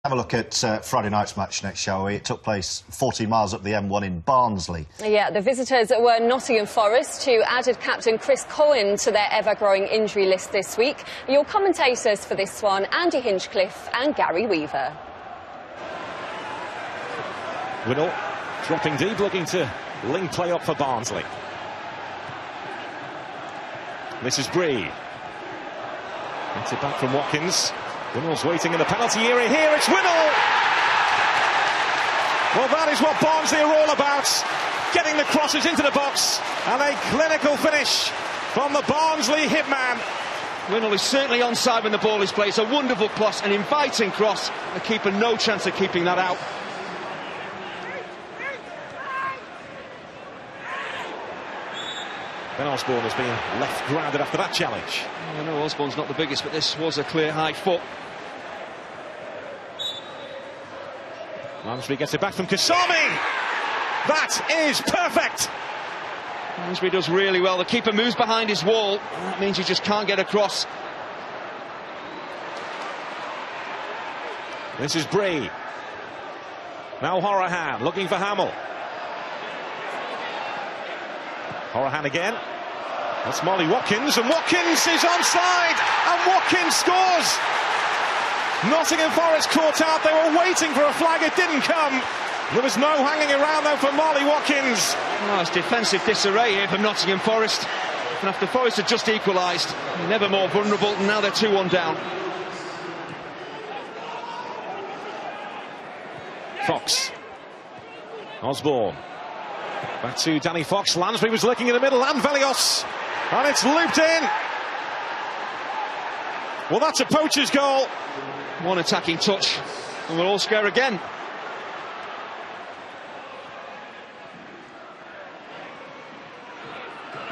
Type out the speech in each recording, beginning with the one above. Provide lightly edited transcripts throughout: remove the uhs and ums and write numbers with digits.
Have a look at Friday night's match next, shall we? It took place 40 miles up the M1 in Barnsley. Yeah, the visitors were Nottingham Forest, who added captain Chris Cohen to their ever-growing injury list this week. Your commentators for this one, Andy Hinchcliffe and Gary Weaver. Whittle dropping deep, looking to link play up for Barnsley. This is Bree. Gets it back from Watkins. Whittle's waiting in the penalty area here. It's Whittle! Well, that is what Barnsley are all about. Getting the crosses into the box. And a clinical finish from the Barnsley hitman. Whittle is certainly onside when the ball is played. It's a wonderful cross, an inviting cross. The keeper no chance of keeping that out. Ben Osborne has been left grounded after that challenge. I know Osborne's not the biggest, but this was a clear high foot. Lansbury gets it back from Kasami. That is perfect. Lansbury does really well. The keeper moves behind his wall. That means you just can't get across. This is Bree. Now Horahan looking for Hamill. Horahan again. That's Molly Watkins, and Watkins is onside, and Watkins scores. Nottingham Forest caught out. They were waiting for a flag. It didn't come. There was no hanging around though for Molly Watkins. Oh, it's defensive disarray here from Nottingham Forest. And after Forest had just equalised, never more vulnerable, and now they're 2-1 down. Fox. Osborne. Back to Danny Fox. Lansbury was looking in the middle, and Velios. And it's looped in. Well, that's a poacher's goal. One attacking touch, and we'll all score again.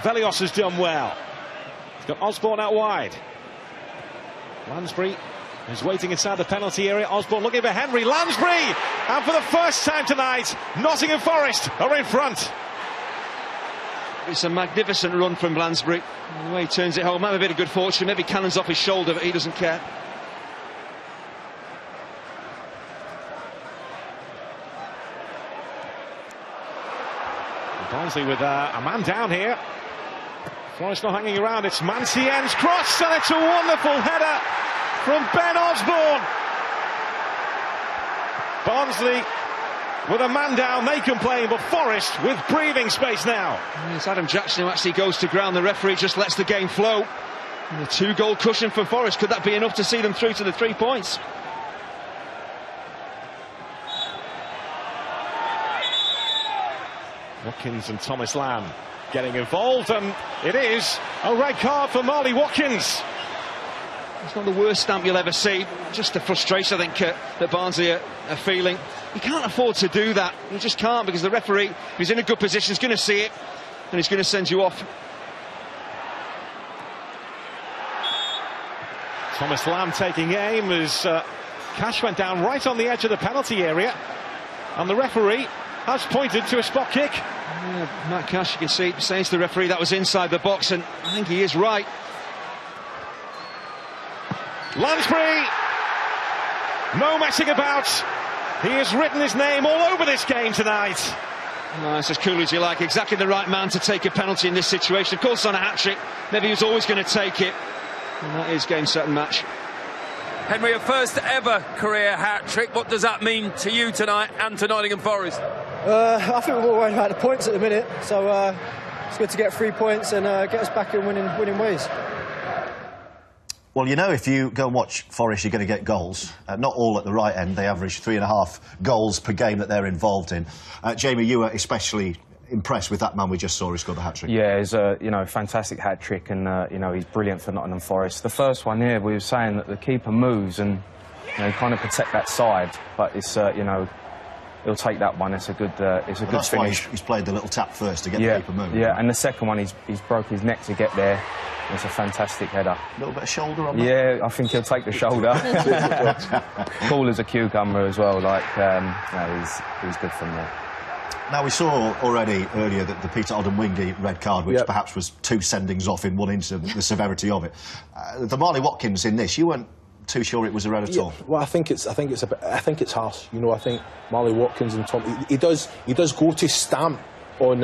Velios has done well. He's got Osborne out wide. Lansbury is waiting inside the penalty area. Osborne looking for Henry. Lansbury! And for the first time tonight, Nottingham Forest are in front. It's a magnificent run from Lansbury. The way he turns it home, might have a bit of good fortune. Maybe cannons off his shoulder, but he doesn't care. Barnsley with a man down here. Forest not hanging around. It's Mancien's cross, and it's a wonderful header from Ben Osborne. Barnsley with a man down, they complain, but Forest with breathing space now. It's Adam Jackson who actually goes to ground. The referee just lets the game flow. And a 2-goal cushion for Forest. Could that be enough to see them through to the 3 points? Watkins and Thomas Lamb getting involved, and it is a red card for Molly Watkins. It's not the worst stamp you'll ever see. Just the frustration, I think, that Barnsley are feeling. You can't afford to do that. You just can't, because the referee, who's in a good position, is going to see it, and he's going to send you off. Thomas Lamb taking aim as Cash went down right on the edge of the penalty area, and the referee has pointed to a spot kick. Yeah, Matt Cash, you can see, says to the referee that was inside the box, and I think he is right. Lansbury, no messing about. He has written his name all over this game tonight. Oh, it's as cool as you like. Exactly the right man to take a penalty in this situation. Of course, on a hat-trick, maybe he was always going to take it. And that is game, set and match. Henry, a first ever career hat-trick. What does that mean to you tonight and to Nottingham Forest? I think we're all worried about the points at the minute, so it's good to get 3 points and get us back in winning ways. Well, you know, if you go and watch Forest, you're going to get goals. Not all at the right end. They average 3.5 goals per game that they're involved in. Jamie, you were especially impressed with that man we just saw who scored the hat-trick. Yeah, it's a fantastic hat-trick, and he's brilliant for Nottingham Forest. The first one here, we were saying that the keeper moves and kind of protect that side, but it's he'll take that one. It's a good good that's finish. Why he's played the little tap first to get the keeper moving. Yeah, and the second one, he's broke his neck to get there. It's a fantastic header. A little bit of shoulder on that. Yeah, I think he'll take the shoulder. Cool as a cucumber as well. He's good from there. Now, we saw already earlier that the Peter Odemwingie red card, which perhaps was 2 sendings off in one incident, the severity of it. The Marley Watkins in this, you weren't too sure it was a red at all? Well, I think it's harsh. You know, I think Marley Watkins and Tom. He does go to stamp on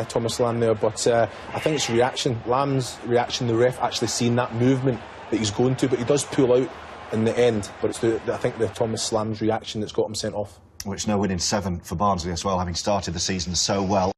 Thomas Lamb there, but I think it's reaction. Lamb's reaction. The ref actually seen that movement that he's going to, but he does pull out in the end. But it's I think the Thomas Lamb's reaction that's got him sent off. Well, it's no win in 7 for Barnsley as well, having started the season so well.